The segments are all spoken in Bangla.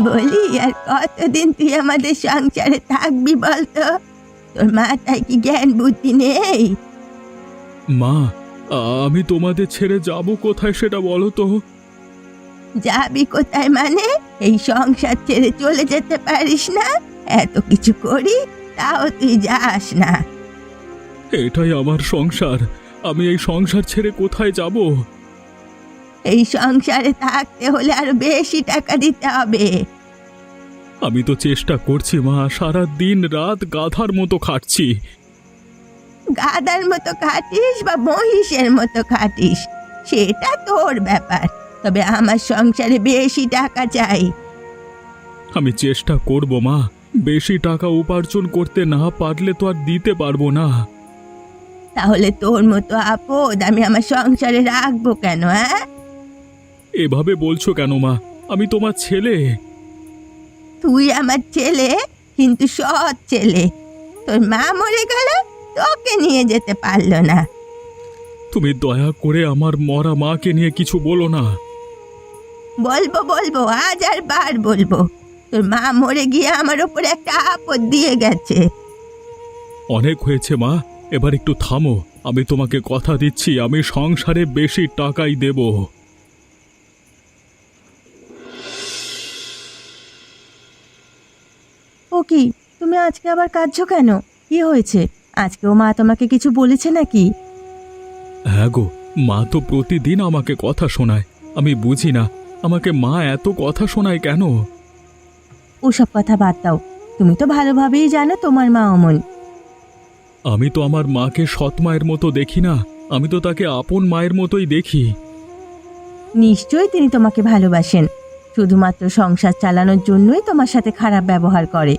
বলি, আর কতদিন তুই আমাদের সংসারে থাকবি বলতো? তোর মাথায় কি জ্ঞান বুদ্ধি নেই? মা, আমি তোমাদের ছেড়ে যাব কোথায় সেটা বলো তো? যাবি কোথায় মানে? এই সংসার ছেড়ে চলে যেতে পারিস না? এত কিছু করি তাও তুই যাস না। এটাই আমার সংসার, আমি এই সংসার ছেড়ে কোথায় যাব? এই সংসারে থাকতে হলে আরো বেশি টাকা দিতে হবে। আমি তো চেষ্টা করছি মা, সারা দিন রাত গাধার মতো খাটছি। গাধার মতো খাটিস বা মহিষের মতো খাটিস, সেটা তোর ব্যাপার, তবে আমার সংসারে বেশি টাকা চাই। আমি চেষ্টা করব মা, বেশি টাকা উপার্জন করতে না পারলে তো আর দিতে পারবো না। তাহলে তোর মতো আপদ আমি আমার সংসারে রাখবো কেন? হ্যাঁ, এভাবে বলছো কেন মা? আমি তোমার ছেলে। তুই আমার ছেলে, কিন্তু সৎ ছেলে। তোর মা মরে গেল, তোকে নিয়ে যেতে পারলো না। তুমি দয়া করে আমার মরা মাকে নিয়ে কিছু বলো না। বলবো বলবো, আজ আর বার বলবো। তোর মা মরে গিয়ে আমার উপর একটা আপদ দিয়ে গেছে। অনেক হয়েছে মা, এবার একটু থামো। আমি তোমাকে কথা দিচ্ছি, আমি সংসারে বেশি টাকাই দেব। ও কি, তুমি আজকে আবার কাঁদছো কেন? কি হয়েছে? আজকেও মা তোমাকে কিছু বলেছে নাকি? হ্যাঁ গো, মা তো প্রতিদিন আমাকে কথা শোনায়। আমি বুঝি না, আমাকে মা এত কথা শোনায় কেন? ওসব কথা বাদ দাও। তুমি তো ভালোভাবেই জানো তোমার মা অমন। আমি তো আমার মাকে সৎ মায়ের মতো দেখি না, আমি তো তাকে আপন মায়ের মতোই দেখি। নিশ্চয়ই তিনি তোমাকে ভালোবাসেন, শুধুমাত্র সংসার চালানোর জন্যই তোমার সাথে খারাপ ব্যবহার করে।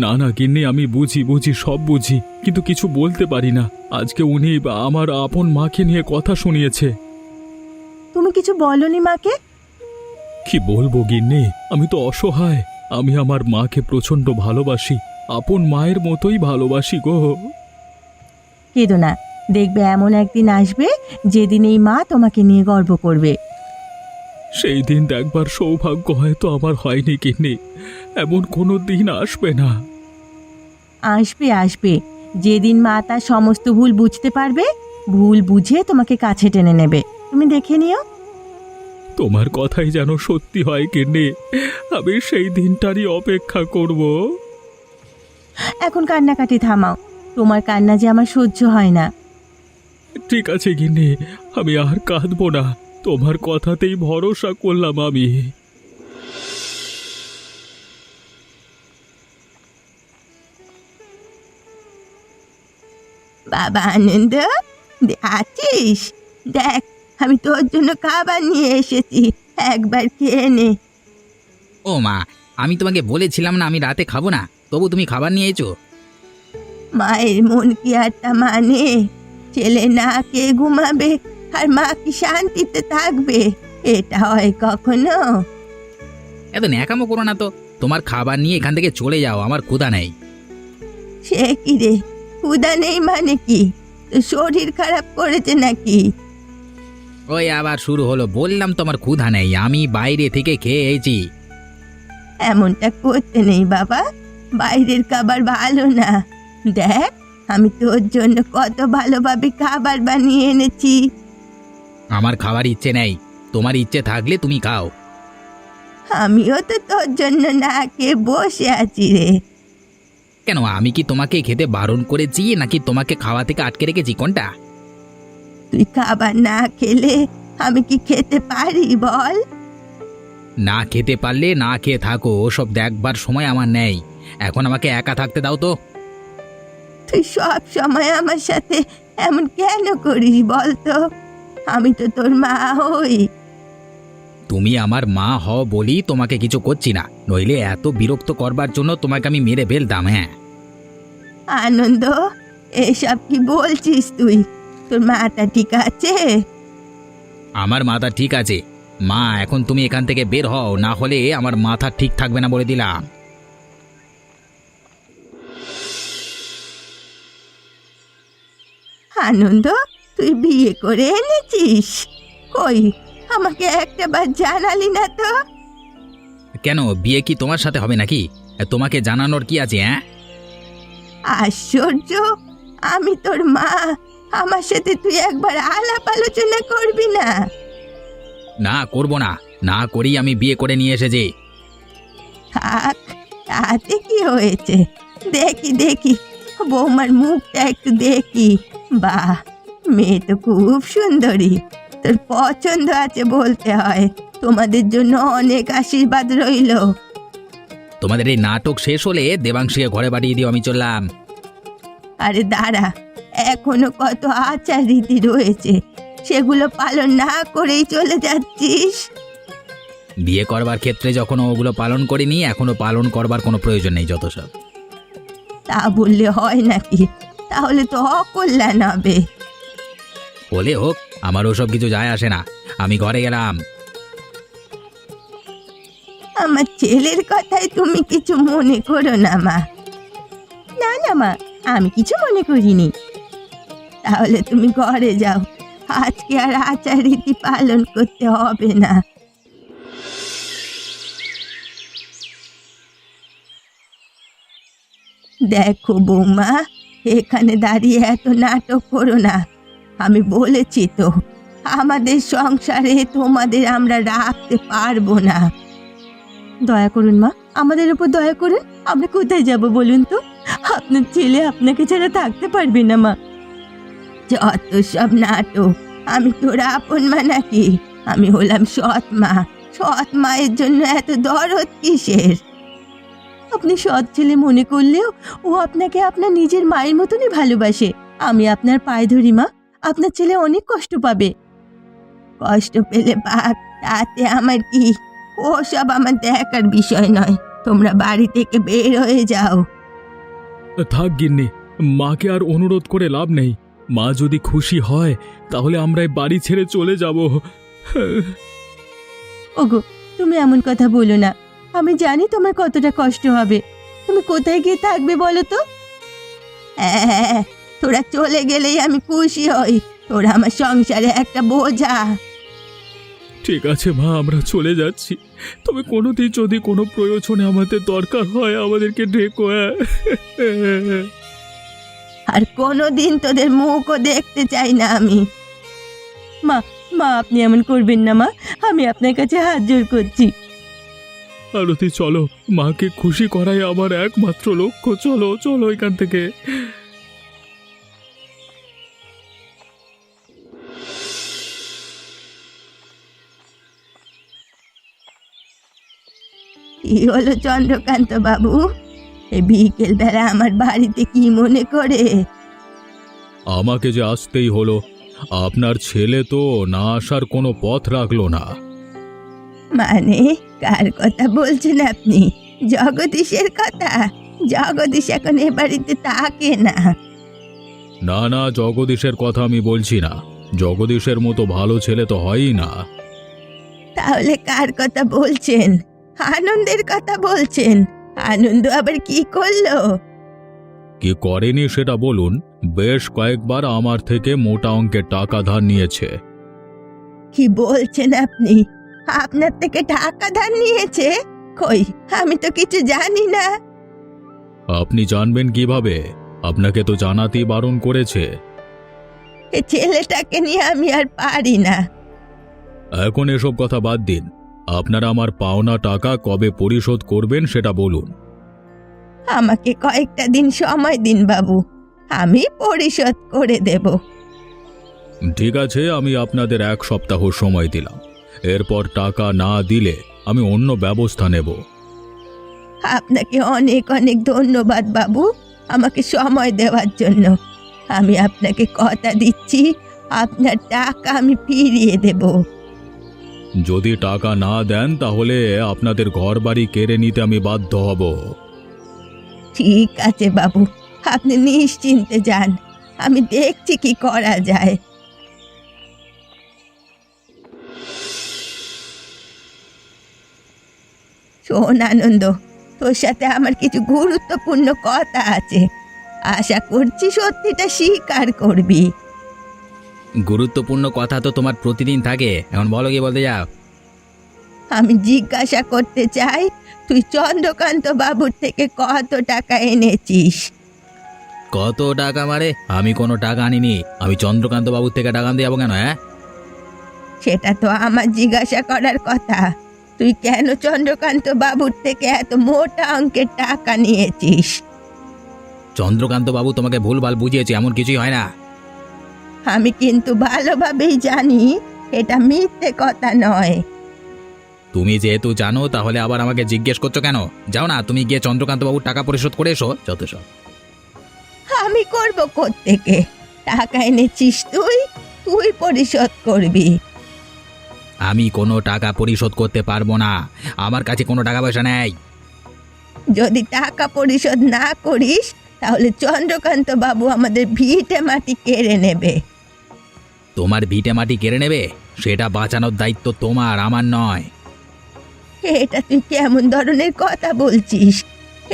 না না গিন্নি, আমি বুঝি বুঝি, সব বুঝি, কিন্তু কিছু বলতে পারি না। আজকে উনি আমার আপন মাকে নিয়ে কথা শুনিয়েছে। তুমি কিছু বলনি মাকে? কি বলবো গিন্নি, আমি তো অসহায়। আমি আমার মাকে প্রচণ্ড ভালোবাসি, আপন মায়ের মতোই ভালোবাসি গো। কেঁদো না, দেখবে এমন একদিন আসবে যেদিন এই মা তোমাকে নিয়ে গর্ব করবে। সেই দিন দেখবার সৌভাগ্য হয়তো আমার হয়নি গিন্নি, এমন কোনো দিন আসবে না। আসবে আসবে, যেদিন মা তার সমস্ত ভুল বুঝতে পারবে, ভুল বুঝে তোমাকে কাছে টেনে নেবে। তুমি দেখে নিও। তোমার কথাই যেন সত্যি হয় গিন্নি, আমি সেই দিনটারই অপেক্ষা করব। এখন কান্নাকাটি থামাও, তোমার কান্না যে আমার সহ্য হয় না। ঠিক আছে গিন্নি, আমি আর কাঁদবো না, তোমার কথাতেই ভরসা করলাম আমি। বাবা আনন্দ, আছিস? দেখ, আমি তোর জন্য খাবার নিয়ে এসেছি, একবার খেয়ে নে। ও মা, আমি তোমাকে বলেছিলাম না আমি রাতে খাবো না, তবু তুমি খাবার নিয়ে এসো। মায়ের মন কি আর তা মানে? ছেলে না খেয়ে ঘুমাবে আর মা কি শান্তিতে থাকবে? এটা হয় কখনো? এত ন্যাকামো করো না তো, তোমার খাবার নিয়ে এখান থেকে চলে যাও, আমার ক্ষুধা নেই। সে কি রে, ক্ষুধা নেই মানে কি? তোর শরীর খারাপ করেছে নাকি? ওই আবার শুরু হলো, বললাম তোমার ক্ষুধা নেই, আমি বাইরে থেকে খেয়ে এসেছি। এমনটা করতে নেই বাবা, বাইরের খাবার ভালো না। দেখ, আমি তোর জন্য কত ভালোভাবে খাবার বানিয়ে এনেছি। আমার খাবার ইচ্ছে নেই, তোমার ইচ্ছে থাকলে তুমি খাও। আমিও তো তোর জন্য না খেয়ে বসে আছি রে। কেন, আমি কি তোমাকে খেতে বারণ করেছি নাকি তোমাকে খাওয়া থেকে আটকে রেখেছি, কোনটা? তুই খাবার না খেলে আমি কি খেতে পারি বল? না খেতে পারলে না খেয়ে থাকো, ওসব দেখবার সময় আমার নেই। এখন আমাকে একা থাকতে দাও তো। তুই সব সময় আমার সাথে এমন কেন করিস বলতো? আমি তো তোর মা হই। তুমি আমার মা হও বলি তোমাকে কিছু করছি না, নইলে এত বিরক্ত করবার জন্য তোমাকে আমি মেরে ফেলতাম। হ্যাঁ, আনন্দ, এসব কি বলছিস তুই? তোর মাটা ঠিক আছে? আমার মাথা ঠিক আছে। মা, এখন তুমি এখান থেকে বের হও, না হলে আমার মাথা ঠিক থাকবে না বলে দিলাম। আনন্দ, তুই বিয়ে করে এনেছিস? কই, আমাকে একটা বার জানালি না তো? কেন বিয়ে কি তোমার সাথে হবে নাকি? তোমাকে জানানোর কি আছে? হ্যাঁ, আশ্চর্য! আমি তোর মা, আমার সাথে তুই একবার আলাপ আলোচনা করবি না? না করব না, না করি আমি বিয়ে করে নিয়ে এসেছি। থাক, তাতে কি হয়েছে? দেখি দেখি, বৌমার মুখটা একটু দেখি। বাহ, মেয়ে তো খুব সুন্দরী। তোর পছন্দ আছে বলতে হয়। তোমাদের জন্য অনেক আশীর্বাদ রইলো। তোমাদের এই নাটক শেষ হলে দেবাংশীকে ঘরে পাঠিয়ে দিও, আমি চললাম। আরে দাঁড়া, এখনো কত আচার রীতি রয়েছে, সেগুলো পালন না করেই চলে যাচ্ছিস? বিয়ে করবার ক্ষেত্রে যখন ওগুলো পালন করিনি, এখনো পালন করবার কোনো প্রয়োজন নেই, যত সব। তা বললে হয় নাকি? তাহলে তো অকল্যাণ হবে। হলে হোক, আমার ওসব কিছু যায় আসে না, আমি ঘরে গেলাম। আমার ছেলের কথায় তুমি কিছু মনে করো না মা। না না মা, আমি কিছু মনে করিনি। তাহলে তুমি ঘরে যাও, আজকে আর আচার রীতি পালন করতে হবে না। দেখো বৌমা, এখানে দাঁড়িয়ে এত নাটক করো না। আমি বলেছি তো, আমাদের সংসারে তোমাদের আমরা রাখতে পারবো না। দয়া করুন মা, আমাদের উপর দয়া করুন। আমরা কোথায় যাব বলুন তো? আপনার ছেলে আপনাকে ছাড়া থাকতে পারবে না মা। যত সব নাটক! আমি তোর আপন মা নাকি? আমি হলাম সৎ মা। সৎ মায়ের জন্য এত দরদ কিসের? আপনি সৎ ছেলে মনে করলেও ও আপনাকে আপনার নিজের মায়ের মতনই ভালোবাসে। আমি আপনার পায়ে ধরি মা, আপনার ছেলে অনেক কষ্ট পাবে। কষ্ট পেলে পাক, তাতে আমার কি? ও সব আমার দেখার বিষয় নয়। তোমরা বাড়ি থেকে বের হয়ে যাও। থাক গিন্নি, মাকে আর অনুরোধ করে লাভ নেই। মা যদি খুশি হয় তাহলে আমরা এই বাড়ি ছেড়ে চলে যাব। ওগো, তুমি এমন কথা বলো না। আমি জানি তোমার কতটা কষ্ট হবে। তুমি কোথায় গিয়ে থাকবে বলো তো? হ্যাঁ, তোরা চলে গেলেই আমি খুশি হই। তোরা আমার সংসারে একটা বোঝা। ঠিক আছে মা, আমরা চলে যাচ্ছি। তবে কোনোদিন যদি কোনো প্রয়োজনে আমাদের দরকার হয় আমাদেরকে ডেকো। আর কোনোদিন তোদের মুখও দেখতে চাই না আমি। মা, মা আপনি এমন করবেন না মা, আমি আপনার কাছে হাত জোর করছি। আরতি চলো, মাকে খুশি করাই আমার একমাত্র লক্ষ্য। চলো চলো এখান থেকে। কি হলো চন্দ্রকান্ত বাবু? এই বিকেল বেলা আমার বাড়িতে কি মনে করে? আমাকে যে আসতেই হলো। আপনার ছেলে তো না আসার কোনো পথ রাখলো না। মানে কার কথা বলছেন আপনি? জগদীশের কথা? জগদীশ এখন এ বাড়িতে থাকে না। না না, জগদীশের কথা আমি বলছি না। জগদীশের মতো ভালো ছেলে তো হয়ই না। তাহলে কার কথা বলছেন? আনন্দের কথা বলছেন? আনন্দ আবার কি করলো? কি করেনি সেটা বলুন। বেশ কয়েকবার আমার থেকে মোটা অঙ্কের টাকা ধার নিয়েছে। কি বলছেন আপনি? আপনার থেকে টাকা ধার নিয়েছে? কই, আমি তো কিছু জানি না। আপনি জানবেন কিভাবে? আপনাকে তো জানাতেই বারণ করেছে। এ ছেলেটাকে নিয়ে আমি আর পারি না। এখন এসব কথা বাদ দিন। আপনারা আমার পাওনা টাকা কবে পরিশোধ করবেন সেটা বলুন। আমাকে কয়েকটা দিন সময় দিন বাবু, আমি পরিশোধ করে দেব। ঠিক আছে, আমি আপনাদের 1 সপ্তাহ সময় দিলাম। এরপর টাকা না দিলে আমি অন্য ব্যবস্থা নেব। আপনাকে অনেক অনেক ধন্যবাদ বাবু, আমাকে সময় দেওয়ার জন্য। আমি আপনাকে কথা দিচ্ছি, আপনার টাকা আমি ফিরিয়ে দেব। যদি টাকা না দেন তাহলে আপনাদের ঘরবাড়ি কেড়ে নিতে আমি বাধ্য হব। ঠিক আছে বাবু, আপনি নিশ্চিন্তে যান, আমি দেখছি কি করা যায়। শোন আনন্দ, তোর সাথে আমার কিছু গুরুত্বপূর্ণ কথা আছে। আশা করছি সত্যিটা স্বীকার করবি। গুরুত্বপূর্ণ কথা তো তোমার প্রতিদিন থাকে, এখন বলো কি বলতে যাও। আমি জিজ্ঞাসা করতে চাই, তুই চন্দ্রকান্ত বাবুর থেকে কত টাকা এনেছিস? কত টাকা মারে? আমি কোনো টাকা আনিনি। আমি চন্দ্রকান্ত বাবুর থেকে টাকা আনতে যাবো কেন? হ্যাঁ, সেটা তো আমার জিজ্ঞাসা করার কথা। তুই কেন চন্দ্রকান্ত বাবুর থেকে এত মোটা অঙ্কের টাকা নিয়েছিস? চন্দ্রকান্ত বাবু তোমাকে ভুলভাল বুঝিয়েছে, এমন কিছুই হয় না। আমি কিন্তু ভালোভাবেই জানি এটা মিথ্যে কথা নয়। তুমি যেহেতু জানো, তাহলে আবার আমাকে জিজ্ঞেস করছো কেন? যাও না, তুমি গিয়ে চন্দ্রকান্ত বাবুর টাকা পরিশোধ করে এসো। যত সব। আমি করব কোত্থেকে? টাকা এনেছিস তুই, তুই পরিশোধ করবি। আমি কোনো টাকা পরিশোধ করতে পারবো না, আমার কাছে কোনো টাকা পয়সা নেই। যদি টাকা পরিশোধ না করিস তাহলে চন্দ্রকান্ত বাবু আমাদের ভিটে মাটি কেড়ে নেবে। তোমার ভিটে মাটি কেড়ে নেবে? সেটা বাঁচানোর দায়িত্ব তোমার, আমার নয়। এটা তুই কেমন ধরনের কথা বলছিস?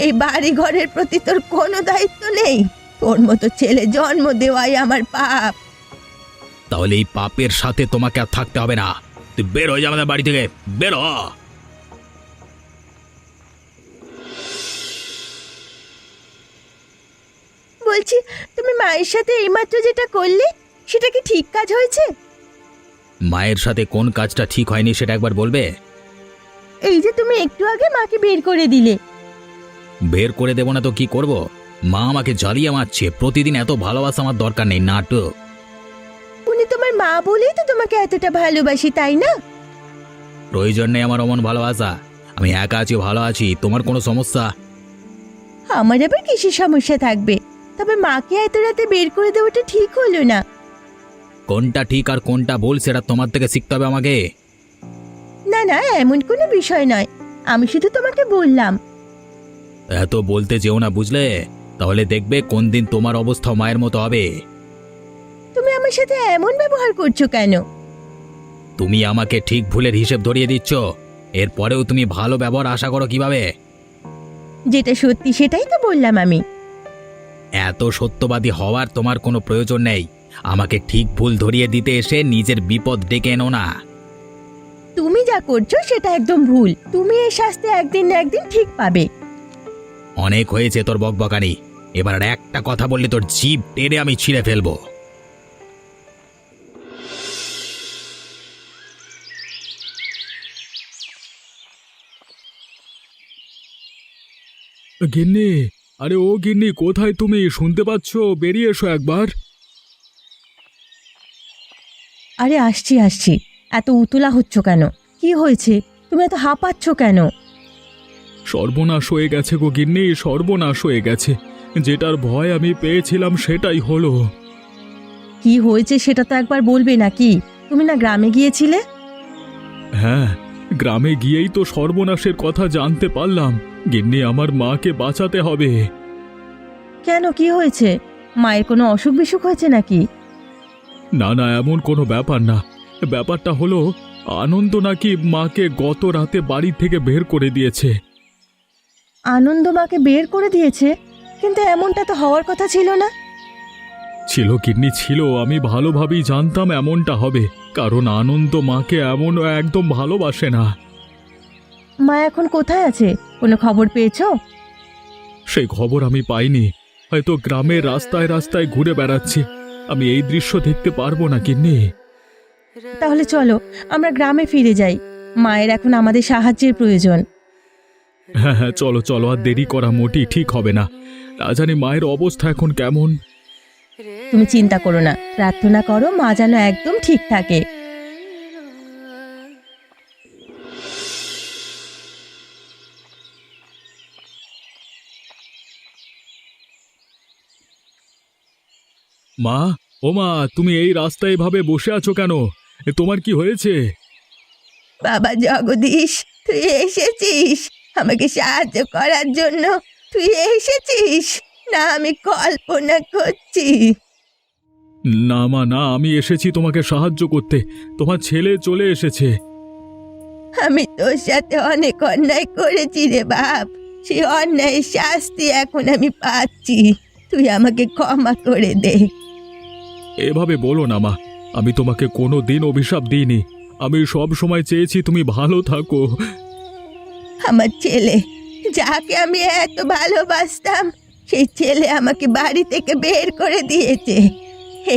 এই বাড়ি ঘরের প্রতি তোর কোনো দায়িত্ব নেই? তোর মতো ছেলে জন্ম দেওয়াই আমার পাপ। তাহলে এই পাপের সাথে তোমাকে আর থাকতে হবে না। তুই বের হয়ে যা আমাদের বাড়ি থেকে, বের হ। বলছি, তুমি মায়ের সাথে এইমাত্র যেটা করলে সেটা কি ঠিক কাজ হয়েছে? মায়ের সাথে কোন কাজটা ঠিক হয়নি সেটা একবার বলবে? এই যে তুমি একটু আগে মাকে বের করে দিলে। বের করে দেবো না তো কি করব? মা আমাকে জ্বালিয়ে মারছে। প্রতিদিন এত ভালোবাসা আমার দরকার নেই, নাটক। উনি তোমার মা বলেই তো তোমাকে এতটা ভালোবাসি, তাই না? প্রয়োজন নেই আমার অমন ভালোবাসা। আমি একা আছি, ভালো আছি। তোমার কোনো সমস্যা? আমার আবার কিসের সমস্যা থাকবে? তবে মাকে এত রাতে বের করে দেওয়াটা ঠিক হলো না। কোনটা ঠিক আর কোনটা ভুল সেটা তোমার থেকে শিখতে হবে আমাকে। না না, এমন কোনো বিষয় নয়, আমি শুধু তোমাকে বললাম। এত বলতে যেও না, বুঝলে? তাহলে দেখবে কোন দিন তোমার অবস্থা মায়ের মতো হবে। তুমি আমার সাথে এমন ব্যবহার করছো কেন? তুমি আমাকে ঠিক ভুলের হিসেব ধরিয়ে দিচ্ছ। এরপরেও তুমি ভালো ব্যবহার আশা করো কিভাবে? যেটা সত্যি সেটাই তো বললাম আমি। এত সত্যবাদী হওয়ার তোমার কোনো প্রয়োজন নেই। আমাকে ঠিক ভুল ধরিয়ে দিতে এসে নিজের বিপদ ডেকে এনো না। তুমি যা করছো সেটা একদম ভুল। তুমি এই শাস্তি একদিন না একদিন ঠিক পাবে। অনেক হয়েছে তোর বকবকানি। এবার আর একটা কথা বললে তোর জিভ টেনে আমি ছিঁড়ে ফেলবো। গিন্নি, আরে ও গিন্নি, কোথায় তুমি? শুনতে পাচ্ছ? বেরিয়ে এসো একবার। আরে আসছি আসছি। এত উতলা হচ্ছ কেন? কি হয়েছে? তুমি এত হাঁপাচ্ছ কেন? সর্বনাশ হয়ে গেছে গো গিন্নি, সর্বনাশ হয়ে গেছে। যেটার ভয় আমি পেয়েছিলাম সেটাই হলো। কি হয়েছে সেটা তো একবার বলবে নাকি? তুমি না গ্রামে গিয়েছিলে? হ্যাঁ, গ্রামে গিয়েই তো সর্বনাশের কথা জানতে পারলাম। গিন্নি, আমার মাকে বাঁচাতে হবে। কেন, কি হয়েছে? মায়ের কোনো অসুখ বিসুখ হয়েছে নাকি? না না, এমন কোনো ব্যাপার না। ব্যাপারটা হলো, আনন্দ নাকি মাকে গত রাতে বাড়ি থেকে বের করে দিয়েছে। আনন্দ মাকে বের করে দিয়েছে? কিন্তু এমনটা তো হওয়ার কথা ছিল না। ছিল গিন্নি, ছিল। আমি ভালোভাবেই জানতাম এমনটা হবে, কারণ আনন্দ মাকে এমন একদম ভালোবাসে না। মা এখন কোথায় আছে? কোনো খবর পেয়েছো? সেই খবর আমি পাইনি। হয়তো গ্রামের রাস্তায় রাস্তায় ঘুরে বেড়াচ্ছে। আমি এই দৃশ্য দেখতে পারবো না গিন্নি। তাহলে চলো আমরা গ্রামে ফিরে যাই। মায়ের এখন আমাদের সাহায্যের প্রয়োজন। হ্যাঁ হ্যাঁ, চলো চলো, আর দেরি করা মোটেই ঠিক হবে না। না জানি মায়ের অবস্থা এখন কেমন। তুমি চিন্তা করো না, প্রার্থনা করো মা যেন একদম ঠিক থাকে। মা, ও মা, তুমি এই রাস্তায় এভাবে বসে আছো কেন? তোমার কি হয়েছে? বাবা জগদীশ, তুই এসেছিস আমাকে সাহায্য করার জন্য? তুই এসেছিস? না আমি কল্পনা করছি? না মা, না, আমি এসেছি তোমাকে সাহায্য করতে। তোমার ছেলে চলে এসেছে। আমি তোর সাথে অনেক অন্যায় করেছি রে বাপ। সেই অন্যায়ের শাস্তি এখন আমি পাচ্ছি। তুই আমাকে ক্ষমা করে দে। এভাবে বলো না মা, আমি তোমাকে কোনো দিন অভিশাপ দিইনি। আমি সব সময় চেয়েছি তুমি ভালো থাকো। আমার ছেলে, যাকে আমি এত ভালোবাসতাম, সেই ছেলে আমাকে বাড়ি থেকে বের করে দিয়েছে।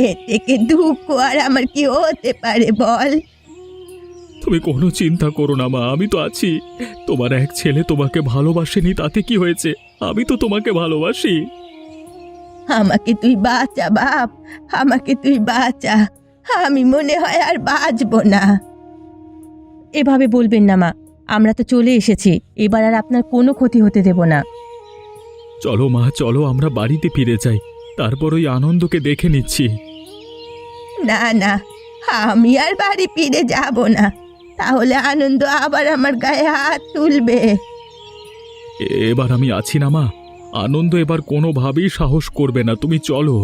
এর থেকে দুঃখ আর আমার কি হতে পারে বল? তুমি কোনো চিন্তা করো না মা, আমি তো আছি। তোমার এক ছেলে তোমাকে ভালোবাসেনি তাতে কি হয়েছে? আমি তো তোমাকে ভালোবাসি। আমাকে তুই বাঁচা বাপ, আমাকে তুই বাঁচা। আমি মনে হয় আর বাঁচবো না। এভাবে বলবেন না মা, আমরা তো চলে এসেছি, এবার আর আপনার কোনো ক্ষতি হতে দেব না। চলো মা, চলো আমরা বাড়িতে ফিরে যাই, তারপর ওই আনন্দকে দেখে নিচ্ছি। না না, আমি আর বাড়ি ফিরে যাব না, তাহলে আনন্দ আবার আমার গায়ে হাত তুলবে। এবার আমি আছি না মা, আনন্দ এবার কোনোভাবেই সাহস করবে না, তুমি চলো।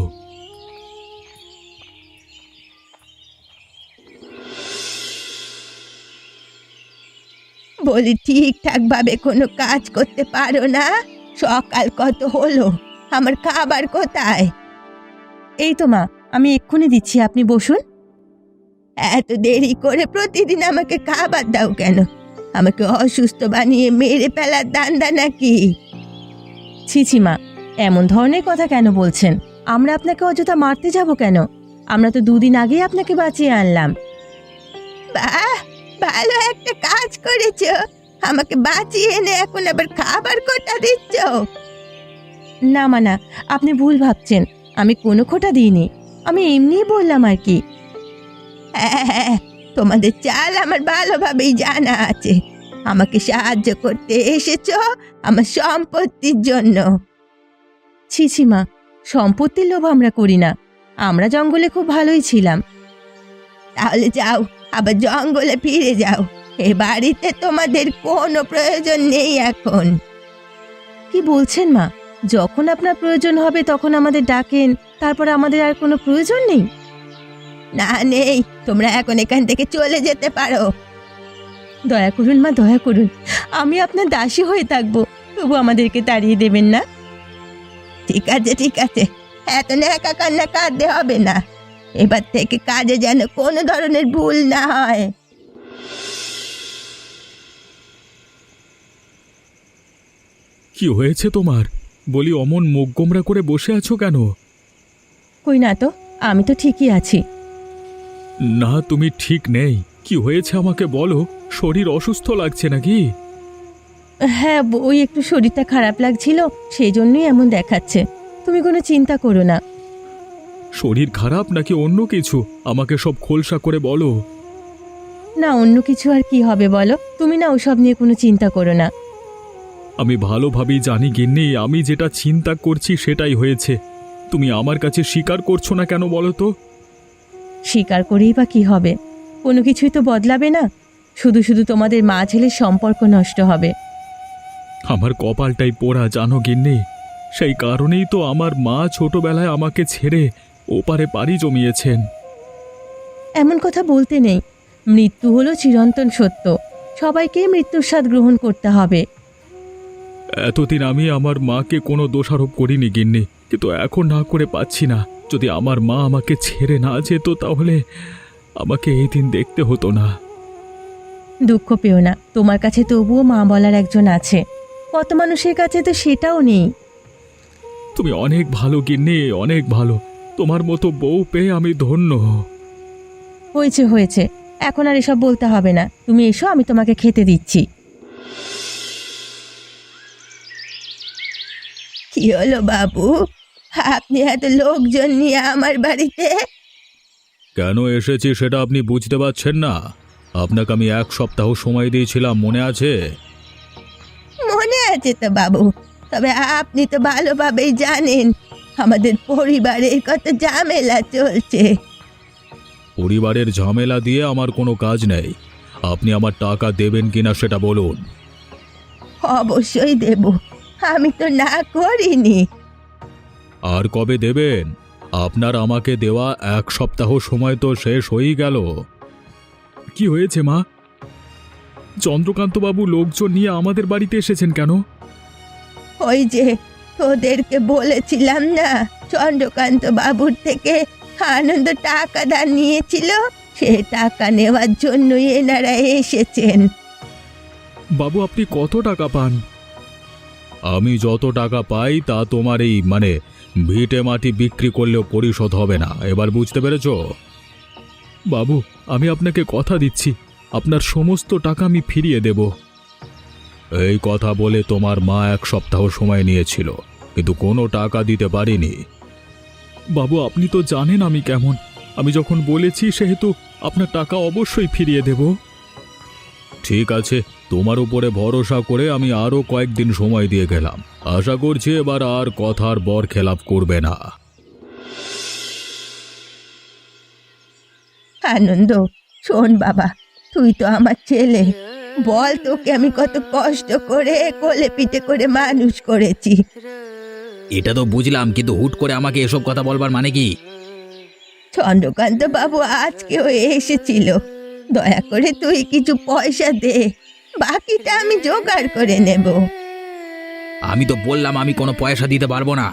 বলি ঠিকঠাক ভাবে কোনো কাজ করতে পারো না? সকাল কত হলো, আমার খাবার কোথায়? এই তো মা, আমি এক্ষুনি দিচ্ছি, আপনি বসুন। এত দেরি করে প্রতিদিন আমাকে খাবার দাও কেন? আমাকে অসুস্থ বানিয়ে মেরে ফেলার ধান্দা নাকি? ছি ছি মা, এমন ধরনের কথা কেন বলছেন? আমরা আপনাকে অযথা মারতে যাব কেন? আমরা তো দুদিন আগেই আপনাকে বাঁচিয়ে আনলাম। বাহ, ভালো একটা কাজ করেছো, আমাকে বাঁচিয়ে এনে এখন আবার খাবার কোটা দিচ্ছ। না মা না, আপনি ভুল ভাবছেন, আমি কোনো খোটা দিইনি, আমি এমনিই বললাম আর কি। হ্যাঁ, তোমাদের চাল আমার ভালোভাবেই জানা আছে। আমাকে সাহায্য করতে এসেছো আমার সম্পত্তির জন্য। ছি ছি মা, সম্পত্তির লোভ আমরা করি না, আমরা জঙ্গলে খুব ভালোই ছিলাম। তাহলে যাও, আবার জঙ্গলে ফিরে যাও, এ বাড়িতে তোমাদের কোনো প্রয়োজন নেই এখন। কি বলছেন মা? যখন আপনার প্রয়োজন হবে তখন আমাদের ডাকেন, তারপর আমাদের আর কোনো প্রয়োজন নেই? না নেই, তোমরা এখন এখান থেকে চলে যেতে পারো। দয়া করুন মা, দয়া করুন, আমি আপনার দাসী হয়ে থাকবো, তবু আমাদেরকে তাড়িয়ে দেবেন না। ঠিক আছে ঠিক আছে, এত ন্যাকা কান্না কাঁদতে হবে না। এবার থেকে কাজে যেন কোনো ধরনের ভুল না হয়। কি হয়েছে তোমার? বলি অমন মুখ গোমরা করে বসে আছো কেন? কই না তো, আমি তো ঠিকই আছি। না, তুমি ঠিক নেই। কি হয়েছে আমাকে বলো, শরীর অসুস্থ লাগছে নাকি? হ্যাঁ, ওই একটু শরীরটা খারাপ লাগছিল, সেই জন্যই এমন দেখাচ্ছে। তুমি কোনো চিন্তা করো না। শরীর খারাপ নাকি অন্য কিছু? আমাকে সব খোলসা করে বলো। না, অন্য কিছু আর কি হবে বলো, তুমি না ওসব নিয়ে কোনো চিন্তা করো না। আমি ভালোভাবেই জানি গিন্নি, আমি যেটা চিন্তা করছি সেটাই হয়েছে। তুমি আমার কাছে স্বীকার করছো না কেন বলো তো? স্বীকার করেই বা কি হবে? কোনো কিছুই তো বদলাবে না, শুধু শুধু তোমাদের মা ছেলের সম্পর্ক নষ্ট হবে। আমার কপালটাই পোড়া জানো গিন্নি, সেই কারণেই তো আমার মা ছোটবেলায় আমাকে ছেড়ে ওপারে পাড়ি জমিয়েছেন। এমন কথা বলতে নেই, মৃত্যু হলো চিরন্তন সত্য, সবাইকেই মৃত্যুর স্বাদ গ্রহণ করতে হবে। এতদিন আমি আমার মাকে কোনো দোষারোপ করিনি গিন্নি, কিন্তু এখন না করে পাচ্ছি না। যদি আমার মা আমাকে ছেড়ে না যেত তাহলে আমাকে এই দিন দেখতে হতো না। দুঃখ পেও না, তোমার কাছে তবুও মা বলার একজন আছে, কত মানুষের কাছে তো সেটাও নেই। তুমি অনেক ভালো গিন্নি, অনেক ভালো। তোমার মতো বউ পেয়ে আমি ধন্য। হয়েছে হয়েছে, এখন আর এসব বলতে হবে না, তুমি এসো, আমি তোমাকে খেতে দিচ্ছি। কি হলো বাবু, আপনি এত লোকজন নিয়ে আমার বাড়িতে? কেন এসেছি সেটা আপনি বুঝতে পারছেন না? আপনাকে আমি 1 সপ্তাহ সময় দিয়েছিলাম, মনে আছে? মনে আছে তো বাবু, তবে আপনি তো ভালোভাবেই জানেন আমাদের পরিবারের কত ঝামেলা চলছে। পরিবারের ঝামেলা দিয়ে আমার কোনো কাজ নেই। আপনি আমার টাকা দেবেন কিনা সেটা বলুন। অবশ্যই দেব, আমি তো না করিনি। আর কবে দেবেন? আপনার আমাকে দেওয়া 1 সপ্তাহ সময় তো শেষ হয়েই গেল। কি হয়েছে মা? চন্দ্রকান্তবাবু লোকজন নিয়ে আমাদের বাড়িতে এসেছেন কেন? ওই যে তোদেরকে বলেছিলাম না, চন্দ্রকান্ত বাবুর থেকে আনন্দ টাকা ধার নিয়েছিল, সে টাকা নেওয়ার জন্যই এনারা এসেছেন। বাবু আপনি কত টাকা পান? আমি যত টাকা পাই তা তোমার এই ভিটে মাটি বিক্রি করলেও পরিশোধ হবে না। এবার বুঝতে পেরেছো? বাবু আমি আপনাকে কথা দিচ্ছি, আপনার সমস্ত টাকা আমি ফিরিয়ে দেব। এই কথা বলে তোমার মা 1 সপ্তাহ সময় নিয়েছিল, কিন্তু কোনো টাকা দিতে পারিনি। বাবু আপনি তো জানেন আমি কেমন, আমি যখন বলেছি সেহেতু আপনার টাকা অবশ্যই ফিরিয়ে দেব। ঠিক আছে, তোমার উপরে ভরসা করে আমি আরও কয়েকদিন সময় দিয়ে গেলাম। আশা করছি এবার আর কথার বরখেলাপ করবে না। আনন্দ, শোন বাবা, তুই তো আমার ছেলে। বল, তোকে আমি কত কষ্ট করে কোলে পিঠে করে মানুষ করেছি। এটা তো বুঝলাম, কিন্তু হুট করে আমাকে এসব কথা বলবার মানে কি? চন্দ্রকান্ত বাবু আজকেও এসেছিল। দয়া করে তুই কিছু পয়সা দে, বাকিটা আমি জোগাড় করে নেব। আমি তো বললাম আমি কোনো পয়সা দিতে পারবো না।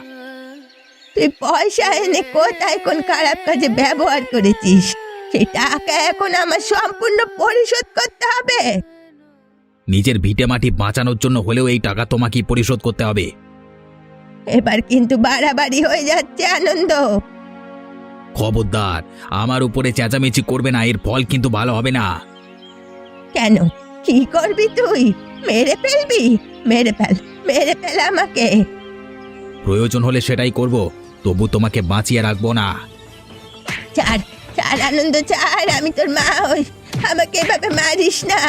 তুই পয়সা এনে কোথায় কোন খারাপ কাজে ব্যবহার করেছিস, সেই টাকা এখন আমার সম্পূর্ণ পরিশোধ করতে হবে। নিজের ভিটে মাটি বাঁচানোর জন্য হলেও এই টাকা তোমাকে পরিশোধ করতে হবে। এবার কিন্তু বাড়াবাড়ি হয়ে যাচ্ছে আনন্দ। খবরদার, আমার উপরে চেঁচামেচি করবে না, এর ফল কিন্তু ভালো হবে না। কেন, কি করবি তুই? মেরে ফেলবি? মেরে ফেল, মেরে ফেল আমাকে। প্রয়োজন হলে সেটাই করব, তবু তোমাকে বাঁচিয়ে রাখবো না। ছাড় ছাড় আনন্দ, ছাড়, আমি তোর মা হই, আমাকে এভাবে মারিস না।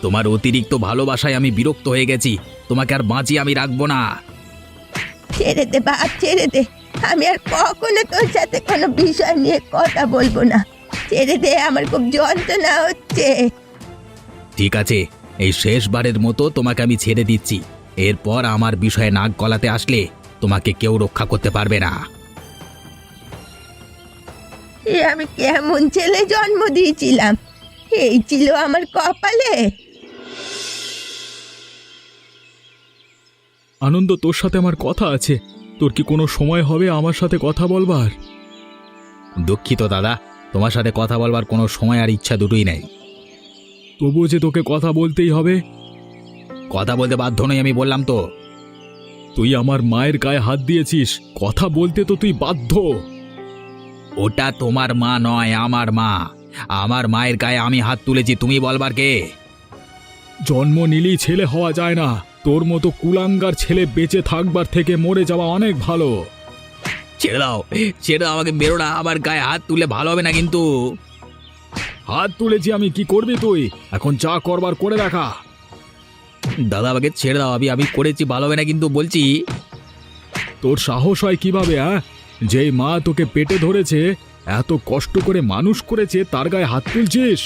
তোমার অতিরিক্ত ভালোবাসায় আমি বিরক্ত হয়ে গেছি, তোমাকে আর বাঁচিয়ে আমি রাখবো না। ছেড়ে দে বাপ, ছেড়ে দে, আমি আর কখনো তোর সাথে কোনো বিষয় নিয়ে কথা বলবো না। ছেড়ে দে, আমার খুব যন্ত্রণা হচ্ছে। ঠিক আছে, এই শেষবারের মতো তোমাকে আমি ছেড়ে দিচ্ছি। এরপর আমার বিষয়ে নাক গলাতে আসলে তোমাকে কেউ রক্ষা করতে পারবে না। এ আমি কেমন ছেলে জন্ম দিয়েছিলাম, এই ছিল আমার কপালে। আনন্দ, তোর সাথে আমার কথা আছে। তোর কি কোনো সময় হবে আমার সাথে কথা বলবার? দুঃখিত দাদা, তোমার সাথে কথা বলবার কোনো সময় আর ইচ্ছা দুটোই নেই। তবুও যে তোকে কথা বলতেই হবে। কথা বলতে বাধ্য নই, আমি বললাম তো। তুই আমার মায়ের গায়ে হাত দিয়েছিস, কথা বলতে তো তুই বাধ্য। ওটা তোমার মা নয়, আমার মা। আমার মায়ের গায়ে আমি হাত তুলেছি, তুমি বলবার কে? জন্ম নিলেই ছেলে হওয়া যায় না। তোর মতো কুলাঙ্গার ছেলে বেঁচে থাকবার থেকে মরে যাওয়া অনেক ভালো। ছেড়ে দাও, ছেড়ে দাও, আমাকে বেরো না, আমার গায়ে হাত তুলে ভালো হবে না কিন্তু। হাত তুলেছি আমি, কি করবি তুই? এখন যা করবার করে দেখা। দাদা আমাকে ছেড়ে দাও, আমি করেছি, ভালো হবে না কিন্তু বলছি। তোর সাহস হয় কিভাবে? যেই মা তোকে পেটে ধরেছে, এত কষ্ট করে মানুষ করেছে, তার গায়ে হাত তুলছিস?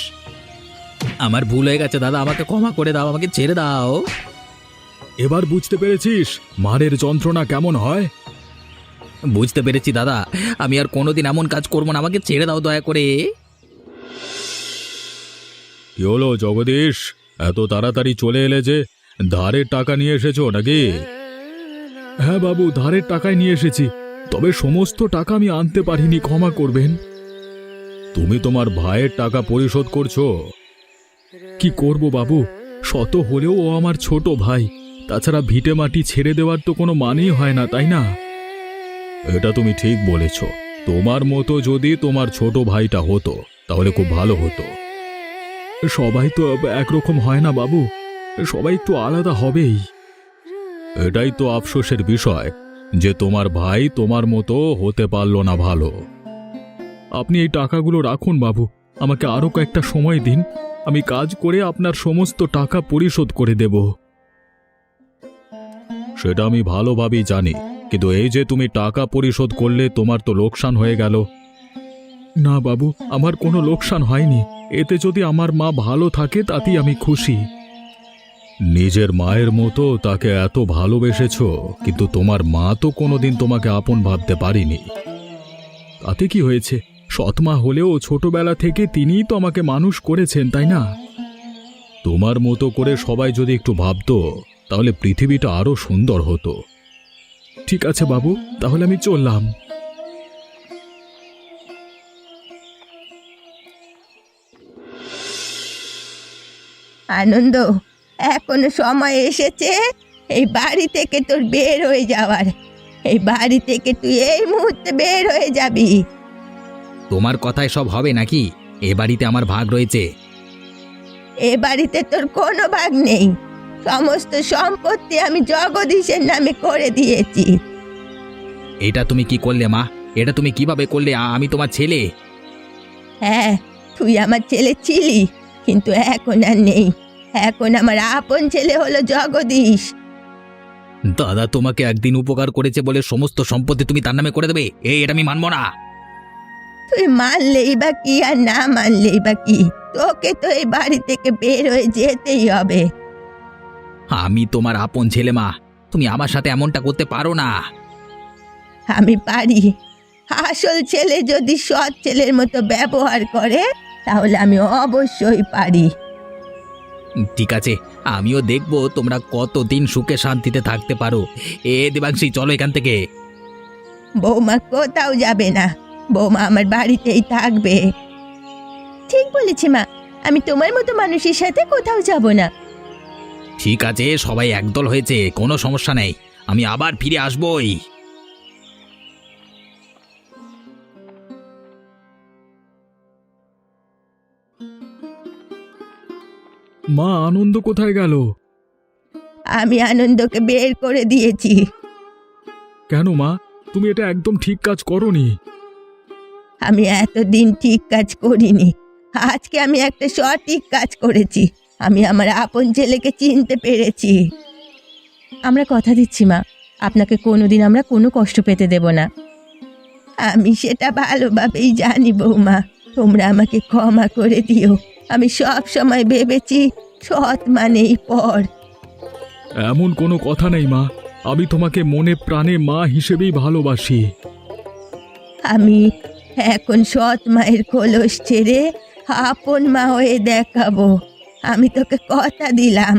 আমার ভুল হয়ে গেছে দাদা, আমাকে ক্ষমা করে দাও, আমাকে ছেড়ে দাও। এবার বুঝতে পেরেছিস মারের যন্ত্রণা কেমন হয়? বুঝতে পেরেছি দাদা, আমি আর কোনোদিন এমন কাজ করবো না, আমাকে ছেড়ে দাও দয়া করে। কি হলো জগদীশ, এত তাড়াতাড়ি চলে এলে যে? ধারের টাকা নিয়ে এসেছো নাকি? হ্যাঁ বাবু, ধারের টাকায় নিয়ে এসেছি, তবে সমস্ত টাকা আমি আনতে পারিনি, ক্ষমা করবেন। তুমি তোমার ভাইয়ের টাকা পরিশোধ করছো? কি করব বাবু, শত হলেও ও আমার ছোট ভাই। তাছাড়া ভিটে মাটি ছেড়ে দেওয়ার তো কোনো মানেই হয় না, তাই না? এটা তুমি ঠিক বলেছ। তোমার মতো যদি তোমার ছোট ভাইটা হতো তাহলে খুব ভালো হতো। সবাই তো একরকম হয় না বাবু, সবাই একটু আলাদা হবেই। এটাই তো আফসোসের বিষয় যে তোমার ভাই তোমার মতো হতে পারলো না ভালো। আপনি এই টাকাগুলো রাখুন বাবু, আমাকে আরো কয়েকটা সময় দিন, আমি কাজ করে আপনার সমস্ত টাকা পরিশোধ করে দেব। সেটা আমি ভালোভাবেই জানি, কিন্তু এই যে তুমি টাকা পরিশোধ করলে তোমার তো লোকসান হয়ে গেল। না বাবু, আমার কোনো লোকসান হয়নি। এতে যদি আমার মা ভালো থাকে তাতেই আমি খুশি। নিজের মায়ের মতো তাকে এত ভালোবেসেছো, কিন্তু তোমার মা তো কোনোদিন তোমাকে আপন ভাবতে পারিনি। তাতে কি হয়েছে? সৎমা হলেও ছোটবেলা থেকে তিনিই তো আমাকে মানুষ করেছেন, তাই না? তোমার মতো করে সবাই যদি একটু ভাবতো তাহলে পৃথিবীটা আরো সুন্দর হতো। ঠিক আছে বাবু, তাহলে আমি চললাম। আনন্দ, এখনো সময় এসেছে এই বাড়ি থেকে তোর বের হয়ে যাওয়ার। এই বাড়ি থেকে তুই এই মুহূর্তে বের হয়ে যাবি। তোমার কথায় সব হবে নাকি? এ বাড়িতে আমার ভাগ রয়েছে। এ বাড়িতে তোর কোনো ভাগ নেই। সমস্ত সম্পত্তি আমি জগদীশের নামে করে দিয়েছি। এটা তুমি কি করলে মা? এটা তুমি কিভাবে করলে? আমি তোমার ছেলে। হ্যাঁ, তুই আমার ছেলে ছিলি, কিন্তু এখন আর নেই। এখন আমার আপন ছেলে হলো জগদীশ। দাদা তোমাকে একদিন উপকার করেছে বলে সমস্ত সম্পত্তি তুমি তার নামে করে দেবে? এটা আমি মানবো না। তুই মানলেই বা কি আর না মানলেই বা কি, তোকে তো এই বাড়ি থেকে বের হয়ে যেতেই হবে। আমি তোমার আপন ছেলে মা, তুমি আমার সাথে এমনটা করতে পারো না। আমি পারি। আসল ছেলে যদি সৎ ছেলের মতো ব্যবহার করে তাহলে আমি অবশ্যই পারি। ঠিক আছে, আমিও দেখবো তোমরা কতদিন সুখে শান্তিতে থাকতে পারো। দেবাংশী, চলো এখান থেকে। বৌমা কোথাও যাবে না, বৌমা আমার বাড়িতেই থাকবে। ঠিক বলেছি মা, আমি তোমার মতো মানুষের সাথে কোথাও যাব না। ঠিক আছে, সবাই একদল হয়েছে, কোনো সমস্যা নেই, আমি আবার ফিরে আসবই। মা, আনন্দ কোথায় গেল? আমি আনন্দকে বের করে দিয়েছি। কেন মা, তুমি এটা একদম ঠিক কাজ করনি। আমি এতদিন ঠিক কাজ করিনি, আজকে আমি একটা সঠিক কাজ করেছি। আমি আমার আপন ছেলেকে চিনতে পেরেছি। আমরা কথা দিচ্ছি মা, আপনাকে কোনোদিন আমরা কোনো কষ্ট পেতে দেব না। আমি সেটা ভালোভাবেই জানি বৌমা, তোমরা আমাকে ক্ষমা করে দিও। আমি সব সময় ভেবেছি সৎ মানেই পর। এমন কোনো কথা নেই মা, আমি তোমাকে মনে প্রাণে মা হিসেবেই ভালোবাসি। আমি এখন সৎ মায়ের খোলস ছেড়ে আপন মা হয়ে দেখাবো। আমি তোকে কথা দিলাম,